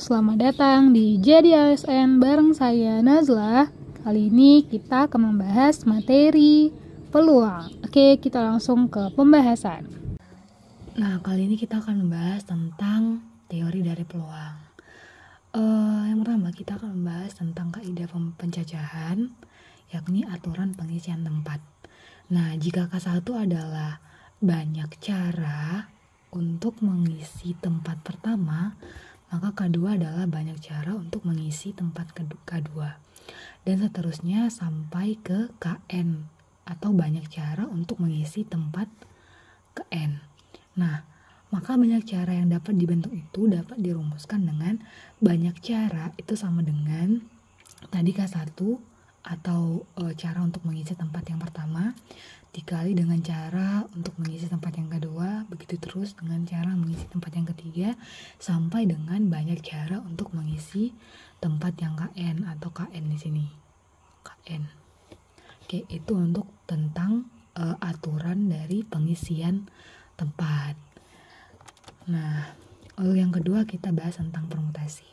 selamat datang di Jadi ASN bareng saya Nazla. Kali ini kita akan membahas materi peluang. Oke, kita langsung ke pembahasan. Nah, kali ini kita akan membahas tentang teori dari peluang. Yang pertama kita akan membahas tentang kaidah penjajahan, yakni aturan pengisian tempat. Nah, jika K1 adalah banyak cara untuk mengisi tempat pertama, maka K2 adalah banyak cara untuk mengisi tempat K2. Dan seterusnya sampai ke KN atau banyak cara untuk mengisi tempat KN. Nah, maka banyak cara yang dapat dibentuk itu dapat dirumuskan dengan banyak cara itu sama dengan tadi K1 atau cara untuk mengisi tempat yang pertama dikali dengan cara untuk mengisi tempat yang kedua, begitu terus dengan cara mengisi tempat yang ketiga sampai dengan banyak cara untuk mengisi tempat yang KN atau KN di sini. KN. Oke, itu untuk tentang aturan dari pengisian tempat. Nah, lalu yang kedua kita bahas tentang permutasi.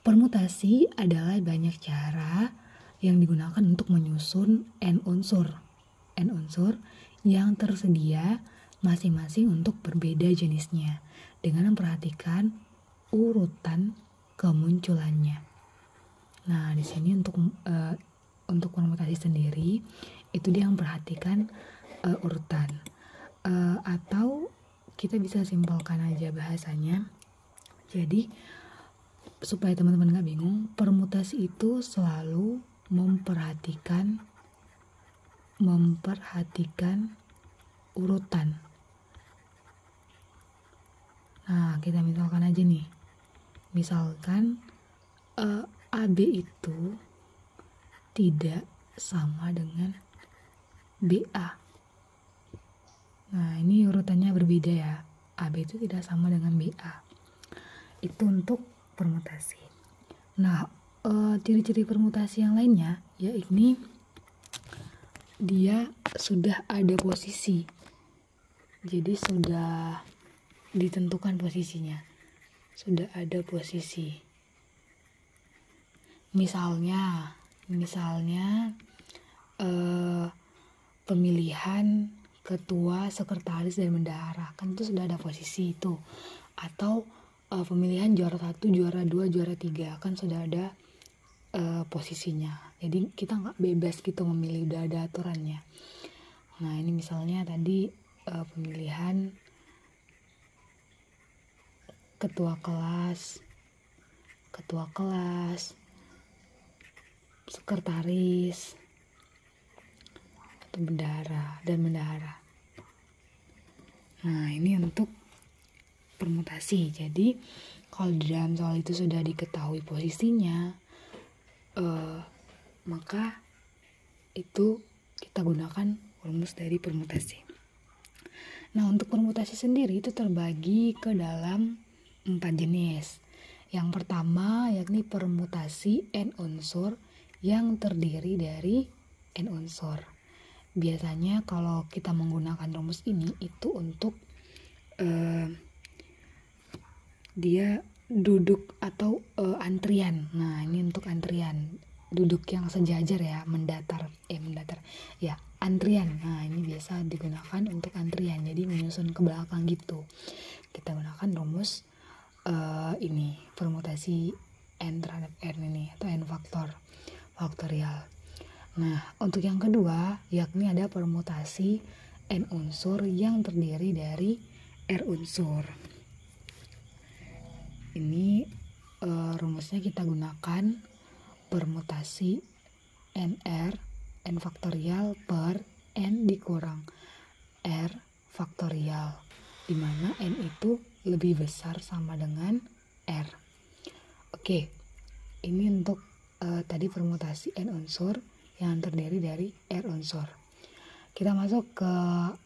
Permutasi adalah banyak cara yang digunakan untuk menyusun n unsur yang tersedia masing-masing untuk berbeda jenisnya dengan memperhatikan urutan kemunculannya. Nah, di sini untuk permutasi sendiri itu dia memperhatikan urutan atau kita bisa simpelkan aja bahasanya. Jadi supaya teman-teman nggak bingung, permutasi itu selalu memperhatikan urutan. Nah, kita misalkan aja nih. Misalkan AB itu tidak sama dengan BA. Nah, ini urutannya berbeda ya. AB itu tidak sama dengan BA. Itu untuk permutasi. Nah, ciri-ciri permutasi yang lainnya yakni dia sudah ada posisi. Jadi sudah ditentukan posisinya. Sudah ada posisi. Misalnya pemilihan ketua, sekretaris, dan bendahara. Kan itu sudah ada posisi itu. Atau pemilihan juara 1, juara 2, juara 3. Kan sudah ada posisinya. Jadi kita nggak bebas gitu memilih, udah ada aturannya. Nah, ini misalnya tadi pemilihan ketua kelas, sekretaris, atau bendahara. Nah, ini untuk permutasi. Jadi kalau di dalam soal itu sudah diketahui posisinya, maka itu kita gunakan rumus dari permutasi. Nah, untuk permutasi sendiri itu terbagi ke dalam 4 jenis. Yang pertama yakni permutasi n unsur yang terdiri dari n unsur. Biasanya kalau kita menggunakan rumus ini itu untuk dia duduk atau antrian. Nah, ini untuk antrian. Duduk yang sejajar ya, mendatar ya, antrian. Nah, ini biasa digunakan untuk antrian, jadi menyusun ke belakang gitu. Kita gunakan rumus ini, permutasi n terhadap n ini atau n faktorial. Nah, untuk yang kedua yakni ada permutasi n unsur yang terdiri dari r unsur. Ini rumusnya kita gunakan permutasi n faktorial per n dikurang r faktorial, di mana n itu lebih besar sama dengan r. Oke, ini untuk tadi permutasi n unsur yang terdiri dari r unsur. Kita masuk ke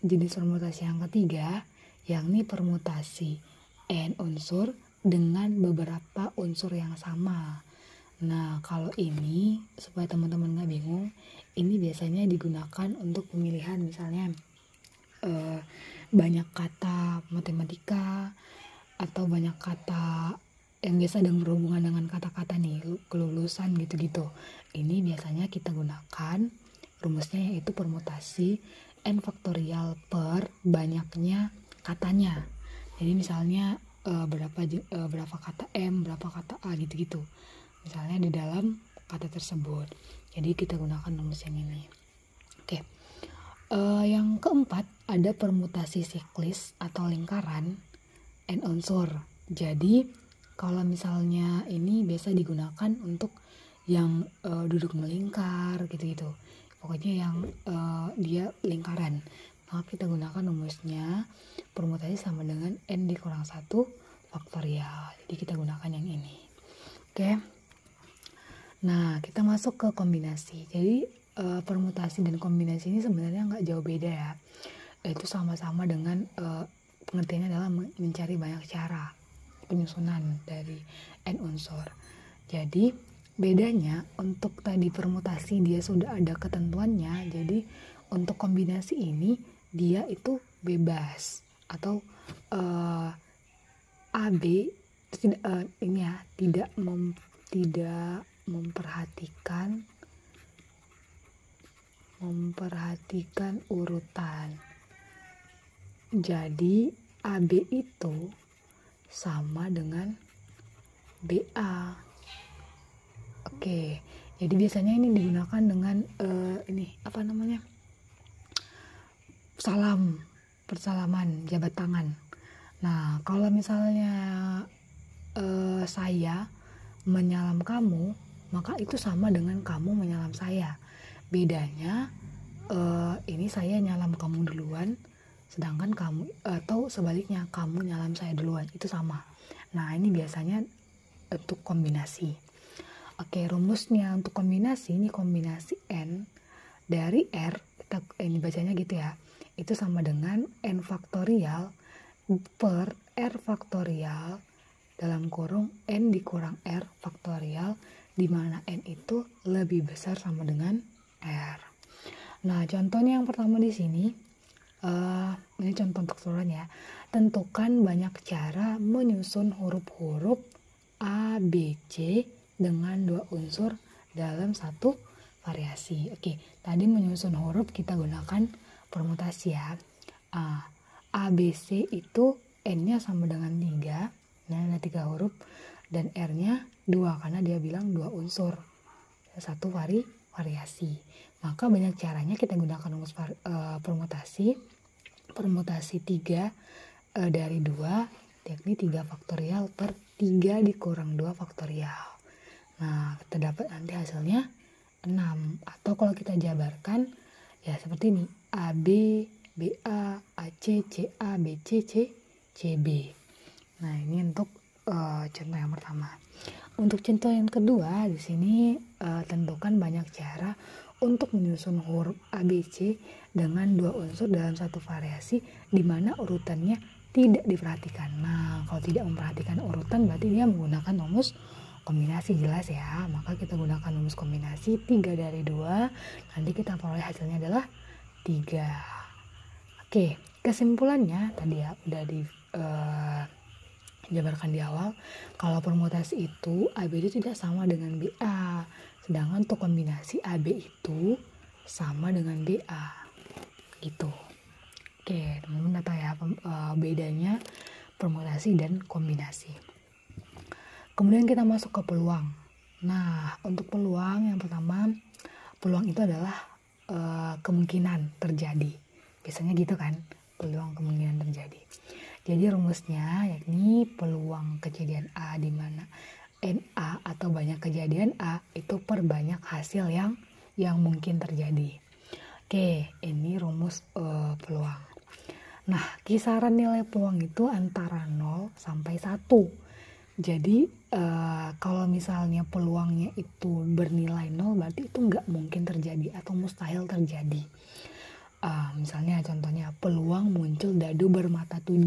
jenis permutasi yang ketiga, yakni permutasi n unsur dengan beberapa unsur yang sama. Nah, kalau ini supaya teman-teman gak bingung, ini biasanya digunakan untuk pemilihan misalnya banyak kata matematika atau banyak kata yang biasa dan berhubungan dengan kata-kata nih, kelulusan gitu-gitu. Ini biasanya kita gunakan rumusnya yaitu permutasi n faktorial per banyaknya katanya. Jadi misalnya berapa kata M, berapa kata A gitu-gitu. Misalnya di dalam kata tersebut. Jadi kita gunakan rumus yang ini. Oke. Yang keempat ada permutasi siklis atau lingkaran n unsur. Jadi kalau misalnya ini biasa digunakan untuk yang duduk melingkar gitu-gitu. Pokoknya yang dia lingkaran. Maka kita gunakan rumusnya permutasi sama dengan n dikurang 1 faktorial. Jadi kita gunakan yang ini. Oke. Nah, kita masuk ke kombinasi. Jadi permutasi dan kombinasi ini sebenarnya nggak jauh beda ya. Itu sama-sama dengan pengertiannya adalah mencari banyak cara penyusunan dari n unsur. Jadi bedanya untuk tadi permutasi dia sudah ada ketentuannya. Jadi untuk kombinasi ini dia itu bebas atau AB tidak memperhatikan urutan. Jadi AB itu sama dengan BA. Oke, jadi biasanya ini digunakan dengan persalaman jabat tangan. Nah, kalau misalnya saya menyalam kamu, maka itu sama dengan kamu menyalam saya. Bedanya ini saya nyalam kamu duluan, sedangkan kamu atau sebaliknya kamu nyalam saya duluan, itu sama. Nah, ini biasanya untuk kombinasi. Oke, rumusnya untuk kombinasi ini kombinasi n dari r, ini bacanya gitu ya. Itu sama dengan n faktorial per r faktorial dalam kurung n dikurang r faktorial, di mana n itu lebih besar sama dengan r. Nah, contohnya yang pertama di sini, ini contoh untuk keseluruhan ya. Tentukan banyak cara menyusun huruf-huruf A, B, C dengan 2 unsur dalam satu variasi. Oke, tadi menyusun huruf kita gunakan permutasi ya. A, B, C itu N-nya sama dengan 3. Nah, ada 3 huruf. Dan R-nya 2 karena dia bilang 2 unsur. Satu variasi. Maka banyak caranya kita gunakan rumus permutasi. Permutasi 3 dari 2, yakni 3 faktorial per 3 dikurang 2 faktorial. Nah, kita dapat nanti hasilnya 6. Atau kalau kita jabarkan, ya seperti ini. AB, BA, AC, CA, BC, CB. Nah, ini untuk contoh yang pertama. Untuk contoh yang kedua, di sini tentukan banyak cara untuk menyusun huruf ABC dengan 2 unsur dalam satu variasi di mana urutannya tidak diperhatikan. Nah, kalau tidak memperhatikan urutan berarti dia menggunakan rumus kombinasi, jelas ya. Maka kita gunakan rumus kombinasi 3 dari 2. Nanti kita peroleh hasilnya adalah 3. Oke, kesimpulannya tadi ya udah dijabarkan di awal. Kalau permutasi itu AB itu tidak sama dengan BA. Sedangkan untuk kombinasi AB itu sama dengan BA. Gitu. Oke, teman-teman udah tahu ya bedanya permutasi dan kombinasi. Kemudian kita masuk ke peluang. Nah, untuk peluang yang pertama, peluang itu adalah kemungkinan terjadi. Biasanya gitu kan, peluang kemungkinan terjadi. Jadi rumusnya yakni peluang kejadian A di mana NA atau banyak kejadian A itu per banyak hasil yang mungkin terjadi. Oke, ini rumus peluang. Nah, kisaran nilai peluang itu antara 0 sampai 1. Jadi kalau misalnya peluangnya itu bernilai 0 berarti itu nggak mungkin terjadi atau mustahil terjadi. Misalnya contohnya peluang muncul dadu bermata 7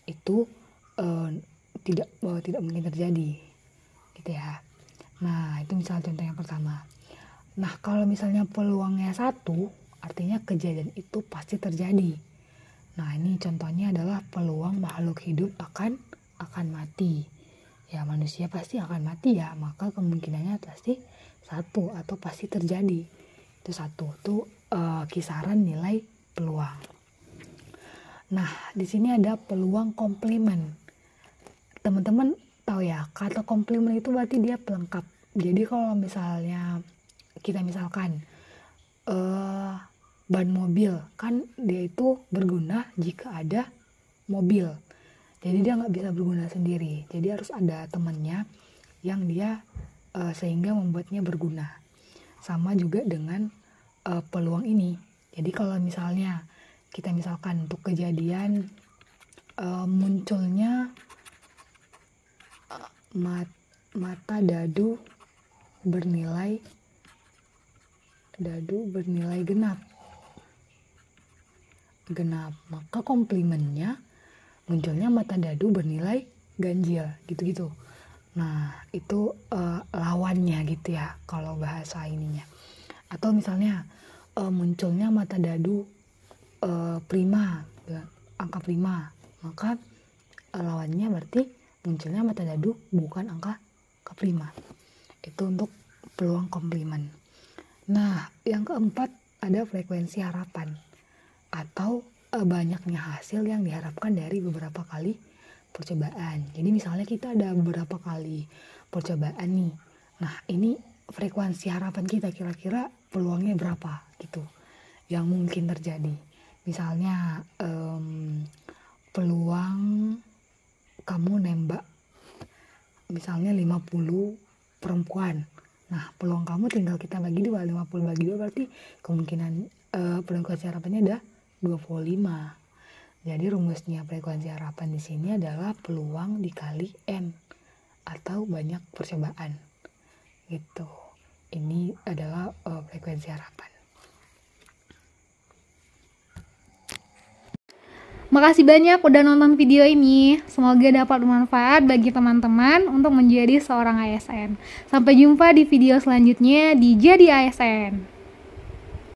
itu tidak mungkin terjadi gitu ya. Nah, itu misal contoh yang pertama. Nah, kalau misalnya peluangnya 1 artinya kejadian itu pasti terjadi. Nah, ini contohnya adalah peluang makhluk hidup akan mati. ya manusia pasti akan mati ya, maka kemungkinannya pasti 1 atau pasti terjadi. Itu 1 tuh kisaran nilai peluang. Nah, di sini ada peluang komplement. Teman-teman tahu ya, kata komplement itu berarti dia pelengkap. Jadi kalau misalnya kita misalkan ban mobil, kan dia itu berguna jika ada mobil. Jadi dia nggak bisa berguna sendiri. Jadi harus ada temannya yang dia sehingga membuatnya berguna. Sama juga dengan peluang ini. Jadi kalau misalnya kita misalkan untuk kejadian munculnya mata dadu bernilai genap, maka komplimennya munculnya mata dadu bernilai ganjil, gitu-gitu. Nah, itu lawannya gitu ya kalau bahasa ininya. Atau misalnya munculnya mata dadu prima, angka prima, maka lawannya berarti munculnya mata dadu bukan angka prima. Itu untuk peluang komplement. Nah, yang keempat ada frekuensi harapan atau banyaknya hasil yang diharapkan dari beberapa kali percobaan. Jadi misalnya kita ada beberapa kali percobaan nih. Nah, ini frekuensi harapan kita kira-kira peluangnya berapa gitu yang mungkin terjadi. Misalnya peluang kamu nembak misalnya 50 perempuan. Nah, peluang kamu tinggal kita bagi 2, 50 bagi 2 berarti kemungkinan frekuensi harapannya ada 25. Jadi rumusnya frekuensi harapan di sini adalah peluang dikali N atau banyak percobaan. Gitu. Ini adalah frekuensi harapan. Makasih banyak udah nonton video ini. Semoga dapat bermanfaat bagi teman-teman untuk menjadi seorang ASN. Sampai jumpa di video selanjutnya di Jadi ASN.